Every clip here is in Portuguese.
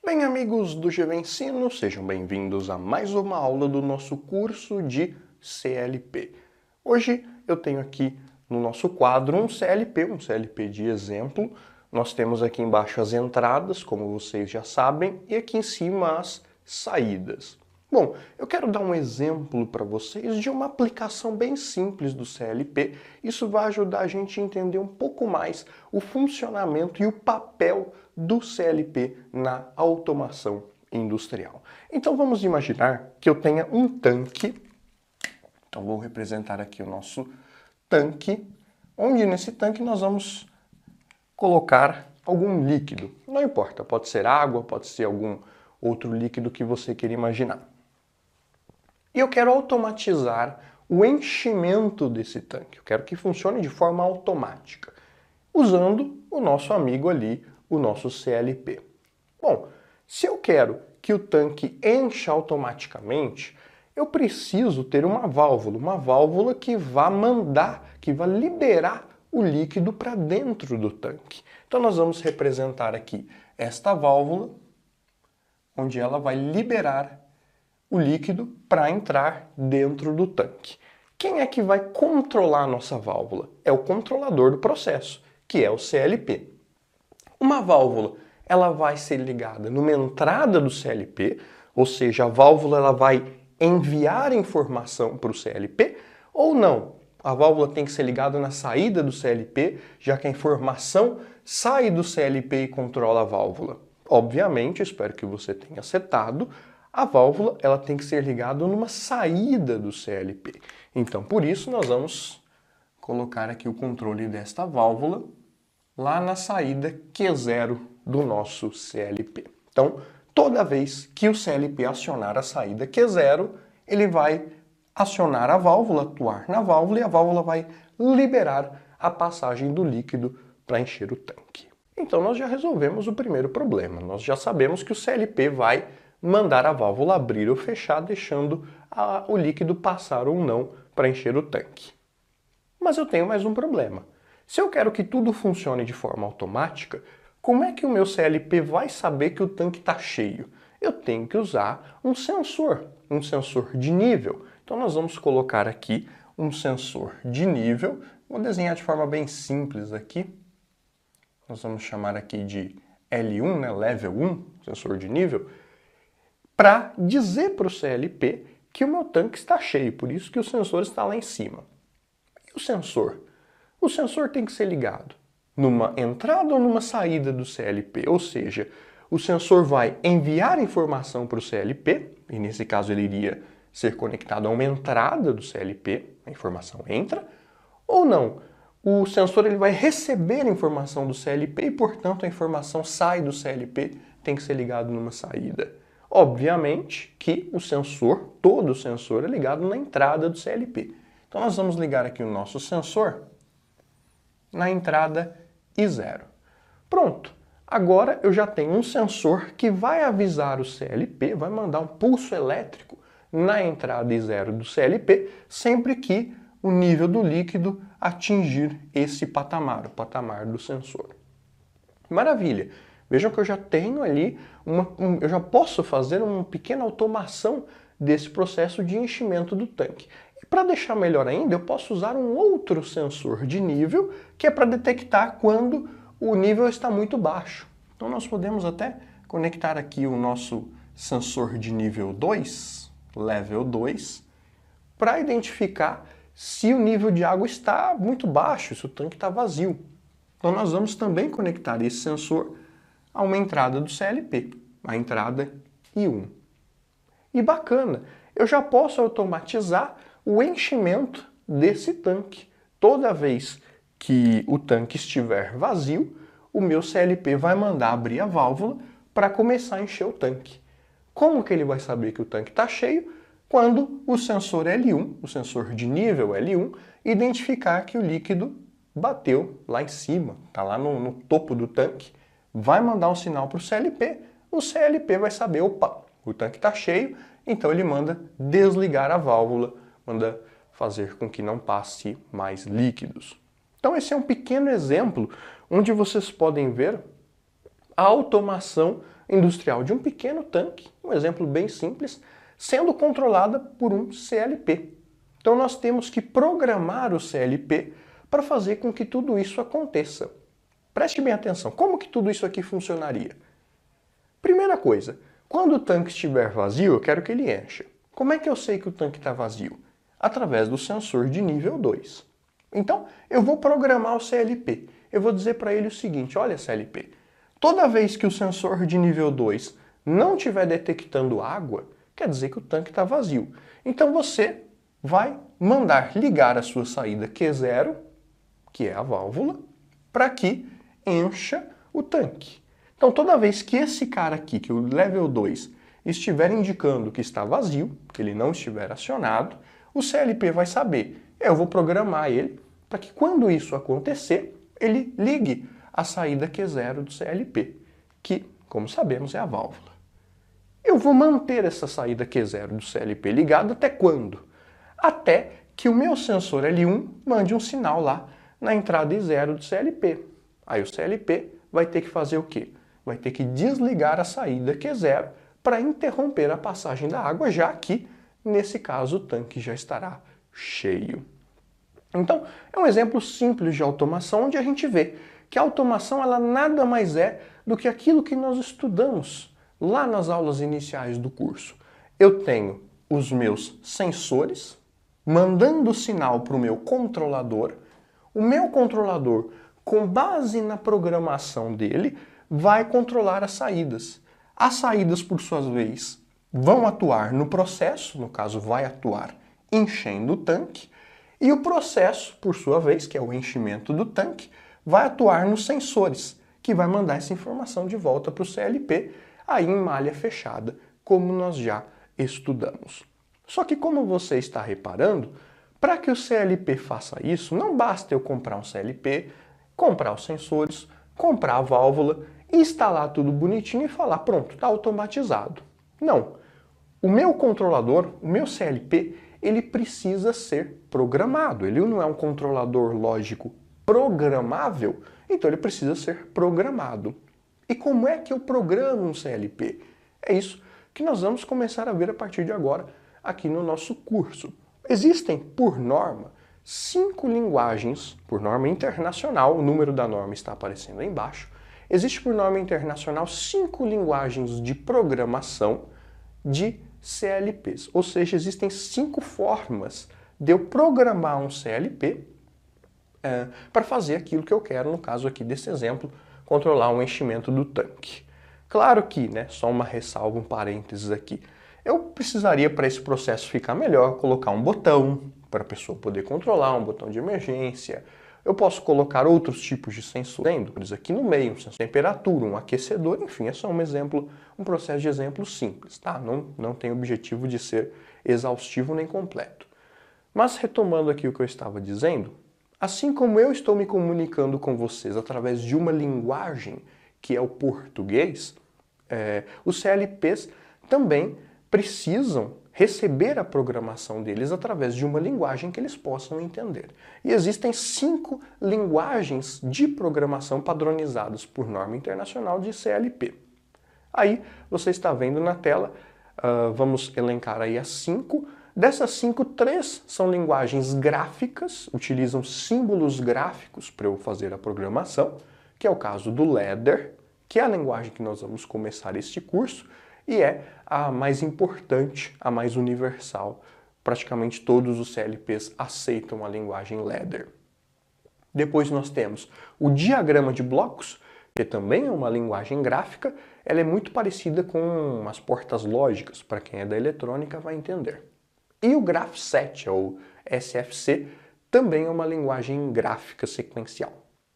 Bem, amigos do GV Ensino, sejam bem-vindos a mais uma aula do nosso curso de CLP. Hoje eu tenho aqui no nosso quadro um CLP de exemplo. Nós temos aqui embaixo as entradas, como vocês já sabem, e aqui em cima as saídas. Bom, eu quero dar um exemplo para vocês de uma aplicação bem simples do CLP. Isso vai ajudar a gente a entender um pouco mais o funcionamento e o papel do CLP na automação industrial. Então vamos imaginar que eu tenha um tanque. Então vou representar aqui o nosso tanque, onde nesse tanque nós vamos colocar algum líquido. Não importa, pode ser água, pode ser algum outro líquido que você queira imaginar. E eu quero automatizar o enchimento desse tanque. Eu quero que funcione de forma automática, usando o nosso amigo ali, o nosso CLP. Bom, se eu quero que o tanque encha automaticamente, eu preciso ter uma válvula que vá que vá liberar o líquido para dentro do tanque. Então nós vamos representar aqui esta válvula, onde ela vai liberar o líquido para entrar dentro do tanque. Quem é que vai controlar a nossa válvula? É o controlador do processo, que é o CLP. Uma válvula, ela vai ser ligada numa entrada do CLP, ou seja, a válvula ela vai enviar informação para o CLP, ou não? A válvula tem que ser ligada na saída do CLP, já que a informação sai do CLP e controla a válvula. Obviamente, espero que você tenha acertado, a válvula ela tem que ser ligada numa saída do CLP. Então, por isso, nós vamos colocar aqui o controle desta válvula lá na saída Q0 do nosso CLP. Então, toda vez que o CLP acionar a saída Q0, ele vai acionar a válvula, atuar na válvula, e a válvula vai liberar a passagem do líquido para encher o tanque. Então, nós já resolvemos o primeiro problema. Nós já sabemos que o CLP vai mandar a válvula abrir ou fechar, deixando o líquido passar ou não para encher o tanque. Mas eu tenho mais um problema. Se eu quero que tudo funcione de forma automática, como é que o meu CLP vai saber que o tanque está cheio? Eu tenho que usar um sensor de nível. Então nós vamos colocar aqui um sensor de nível. Vou desenhar de forma bem simples aqui. Nós vamos chamar aqui de L1, né? Level 1, sensor de nível, para dizer para o CLP que o meu tanque está cheio, por isso que o sensor está lá em cima. E o sensor? O sensor tem que ser ligado numa entrada ou numa saída do CLP, ou seja, o sensor vai enviar informação para o CLP, e nesse caso ele iria ser conectado a uma entrada do CLP, a informação entra, ou não. O sensor ele vai receber informação do CLP e, portanto, a informação sai do CLP, tem que ser ligado numa saída. Obviamente que o sensor, todo o sensor, é ligado na entrada do CLP. Então nós vamos ligar aqui o nosso sensor na entrada I0. Pronto! Agora eu já tenho um sensor que vai avisar o CLP, vai mandar um pulso elétrico na entrada I0 do CLP, sempre que o nível do líquido atingir esse patamar, o patamar do sensor. Maravilha! Vejam que eu já tenho ali, eu já posso fazer uma pequena automação desse processo de enchimento do tanque. E para deixar melhor ainda, eu posso usar um outro sensor de nível, que é para detectar quando o nível está muito baixo. Então nós podemos até conectar aqui o nosso sensor de nível 2, level 2, para identificar se o nível de água está muito baixo, se o tanque está vazio. Então nós vamos também conectar esse sensor a uma entrada do CLP, a entrada I1. E bacana, eu já posso automatizar o enchimento desse tanque. Toda vez que o tanque estiver vazio, o meu CLP vai mandar abrir a válvula para começar a encher o tanque. Como que ele vai saber que o tanque está cheio? Quando o sensor L1, o sensor de nível L1, identificar que o líquido bateu lá em cima, está lá no topo do tanque, vai mandar um sinal para o CLP vai saber, opa, o tanque está cheio, então ele manda desligar a válvula, manda fazer com que não passe mais líquidos. Então esse é um pequeno exemplo onde vocês podem ver a automação industrial de um pequeno tanque, um exemplo bem simples, sendo controlada por um CLP. Então nós temos que programar o CLP para fazer com que tudo isso aconteça. Preste bem atenção, como que tudo isso aqui funcionaria? Primeira coisa, quando o tanque estiver vazio, eu quero que ele encha. Como é que eu sei que o tanque está vazio? Através do sensor de nível 2. Então, eu vou programar o CLP. Eu vou dizer para ele o seguinte, olha CLP, toda vez que o sensor de nível 2 não estiver detectando água, quer dizer que o tanque está vazio. Então você vai mandar ligar a sua saída Q0, que é a válvula, para que encha o tanque. Então toda vez que esse cara aqui, que o level 2, estiver indicando que está vazio, que ele não estiver acionado, o CLP vai saber. Eu vou programar ele para que quando isso acontecer, ele ligue a saída Q0 do CLP, que, como sabemos, é a válvula. Eu vou manter essa saída Q0 do CLP ligada até quando? Até que o meu sensor L1 mande um sinal lá na entrada I0 do CLP. Aí o CLP vai ter que fazer o quê? Vai ter que desligar a saída Q0 para interromper a passagem da água, já que, nesse caso, o tanque já estará cheio. Então, é um exemplo simples de automação onde a gente vê que a automação ela nada mais é do que aquilo que nós estudamos lá nas aulas iniciais do curso. Eu tenho os meus sensores mandando sinal para o meu controlador. O meu controlador, com base na programação dele, vai controlar as saídas. As saídas, por sua vez, vão atuar no processo, no caso vai atuar enchendo o tanque, e o processo, por sua vez, que é o enchimento do tanque, vai atuar nos sensores, que vai mandar essa informação de volta para o CLP, aí em malha fechada, como nós já estudamos. Só que como você está reparando, para que o CLP faça isso, não basta eu comprar um CLP, comprar os sensores, comprar a válvula, instalar tudo bonitinho e falar, pronto, está automatizado. Não. O meu controlador, o meu CLP, ele precisa ser programado. Ele não é um controlador lógico programável, então ele precisa ser programado. E como é que eu programo um CLP? É isso que nós vamos começar a ver a partir de agora aqui no nosso curso. Existem, por norma, 5 linguagens, por norma internacional, o número da norma está aparecendo aí embaixo. Existe, por norma internacional, 5 linguagens de programação de CLPs. Ou seja, existem 5 formas de eu programar um CLP para fazer aquilo que eu quero, no caso aqui desse exemplo, controlar o enchimento do tanque. Claro que, só uma ressalva, um parênteses aqui, eu precisaria, para esse processo ficar melhor, colocar um botão para a pessoa poder controlar, um botão de emergência. Eu posso colocar outros tipos de sensores aqui no meio, um sensor de temperatura, um aquecedor, enfim, é só um exemplo, um processo de exemplo simples, tá? Não tem objetivo de ser exaustivo nem completo. Mas retomando aqui o que eu estava dizendo, assim como eu estou me comunicando com vocês através de uma linguagem, que é o português, os CLPs também precisam receber a programação deles através de uma linguagem que eles possam entender. E existem 5 linguagens de programação padronizadas por norma internacional de CLP. Aí você está vendo na tela, vamos elencar aí as 5. Dessas 5, 3 são linguagens gráficas, utilizam símbolos gráficos para eu fazer a programação, que é o caso do Ladder, que é a linguagem que nós vamos começar este curso, e é a mais importante, a mais universal. Praticamente todos os CLPs aceitam a linguagem Ladder. Depois nós temos o diagrama de blocos, que também é uma linguagem gráfica. Ela é muito parecida com as portas lógicas, para quem é da eletrônica vai entender. E o Graph7, ou SFC, também é uma linguagem gráfica sequencial.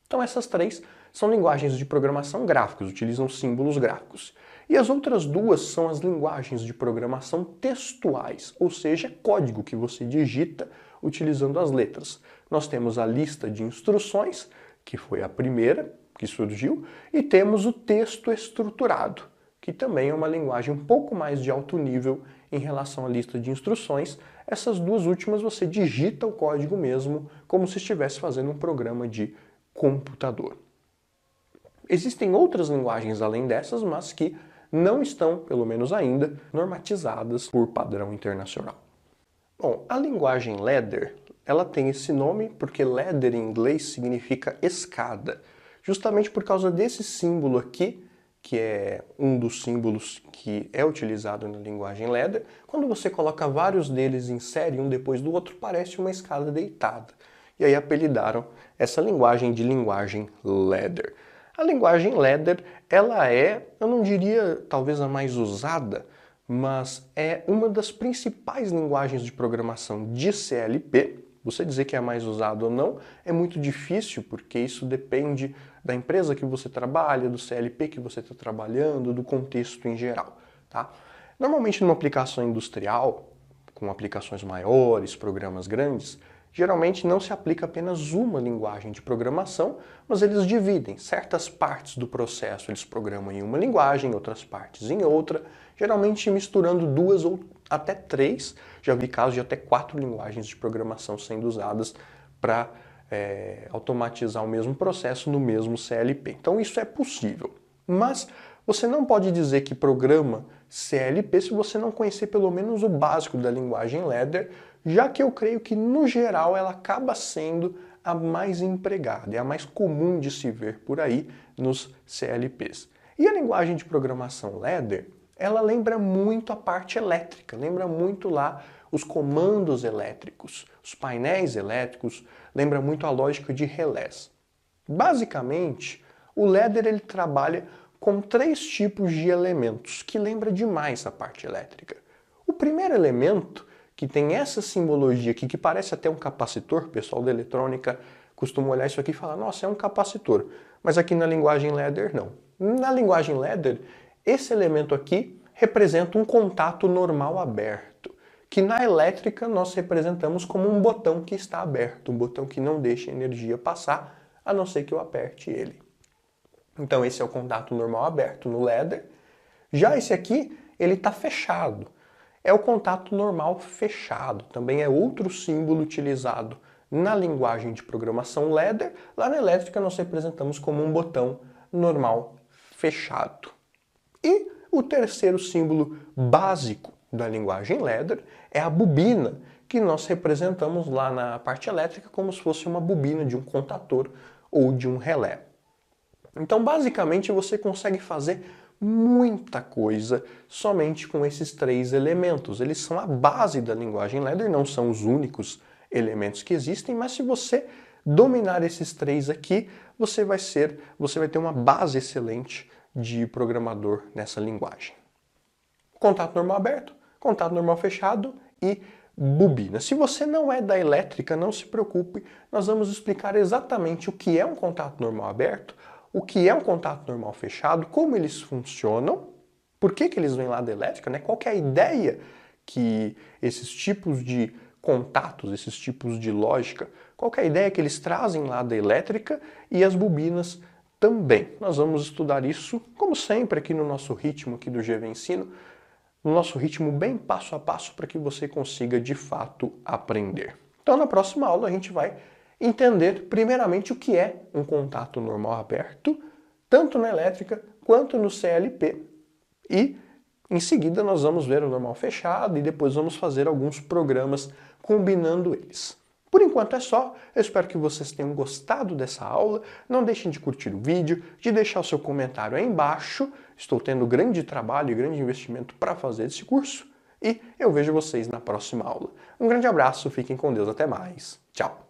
Então essas 3 são linguagens de programação gráficas, utilizam símbolos gráficos. E as outras 2 são as linguagens de programação textuais, ou seja, código que você digita utilizando as letras. Nós temos a lista de instruções, que foi a primeira que surgiu, e temos o texto estruturado, que também é uma linguagem um pouco mais de alto nível em relação à lista de instruções. Essas 2 últimas você digita o código mesmo, como se estivesse fazendo um programa de computador. Existem outras linguagens além dessas, mas que não estão, pelo menos ainda, normatizadas por padrão internacional. Bom, a linguagem Ladder, ela tem esse nome porque ladder em inglês significa escada, justamente por causa desse símbolo aqui, que é um dos símbolos que é utilizado na linguagem Ladder. Quando você coloca vários deles em série, um depois do outro, parece uma escada deitada. E aí apelidaram essa linguagem de linguagem Ladder. A linguagem Ladder, ela é, eu não diria talvez a mais usada, mas é uma das principais linguagens de programação de CLP. Você dizer que é a mais usada ou não é muito difícil, porque isso depende da empresa que você trabalha, do CLP que você está trabalhando, do contexto em geral, tá? Normalmente numa aplicação industrial, com aplicações maiores, programas grandes, geralmente não se aplica apenas uma linguagem de programação, mas eles dividem certas partes do processo, eles programam em uma linguagem, outras partes em outra, geralmente misturando 2 ou até 3, já vi casos de até 4 linguagens de programação sendo usadas para automatizar o mesmo processo no mesmo CLP. Então isso é possível, mas você não pode dizer que programa CLP se você não conhecer pelo menos o básico da linguagem Ladder, já que eu creio que, no geral, ela acaba sendo a mais empregada, é a mais comum de se ver por aí nos CLPs. E a linguagem de programação Ladder, ela lembra muito a parte elétrica, lembra muito lá os comandos elétricos, os painéis elétricos, lembra muito a lógica de relés. Basicamente, o Ladder ele trabalha com 3 tipos de elementos, que lembra demais a parte elétrica. O primeiro elemento, que tem essa simbologia aqui, que parece até um capacitor, o pessoal da eletrônica costuma olhar isso aqui e falar, nossa, é um capacitor. Mas aqui na linguagem Ladder, não. Na linguagem Ladder, esse elemento aqui representa um contato normal aberto, que na elétrica nós representamos como um botão que está aberto, um botão que não deixa a energia passar, a não ser que eu aperte ele. Então esse é o contato normal aberto no Ladder. Já esse aqui, ele está fechado. É o contato normal fechado. Também é outro símbolo utilizado na linguagem de programação Ladder. Lá na elétrica nós representamos como um botão normal fechado. E o terceiro símbolo básico da linguagem Ladder é a bobina, que nós representamos lá na parte elétrica como se fosse uma bobina de um contador ou de um relé. Então, basicamente, você consegue fazer muita coisa somente com esses 3 elementos. Eles são a base da linguagem Ladder, não são os únicos elementos que existem, mas se você dominar esses 3 aqui, você vai ter uma base excelente de programador nessa linguagem. Contato normal aberto, contato normal fechado e bobina. Se você não é da elétrica, não se preocupe, nós vamos explicar exatamente o que é um contato normal aberto, o que é um contato normal fechado, como eles funcionam, por que eles vêm lá da elétrica, né? Qual que é a ideia que esses tipos de contatos, esses tipos de lógica, qual que é a ideia que eles trazem lá da elétrica e as bobinas também. Nós vamos estudar isso, como sempre, aqui no nosso ritmo aqui do GV Ensino, no nosso ritmo bem passo a passo para que você consiga de fato aprender. Então na próxima aula a gente vai entender primeiramente o que é um contato normal aberto, tanto na elétrica quanto no CLP. E em seguida nós vamos ver o normal fechado e depois vamos fazer alguns programas combinando eles. Por enquanto é só, eu espero que vocês tenham gostado dessa aula, não deixem de curtir o vídeo, de deixar o seu comentário aí embaixo, estou tendo grande trabalho e grande investimento para fazer esse curso, e eu vejo vocês na próxima aula. Um grande abraço, fiquem com Deus, até mais, tchau!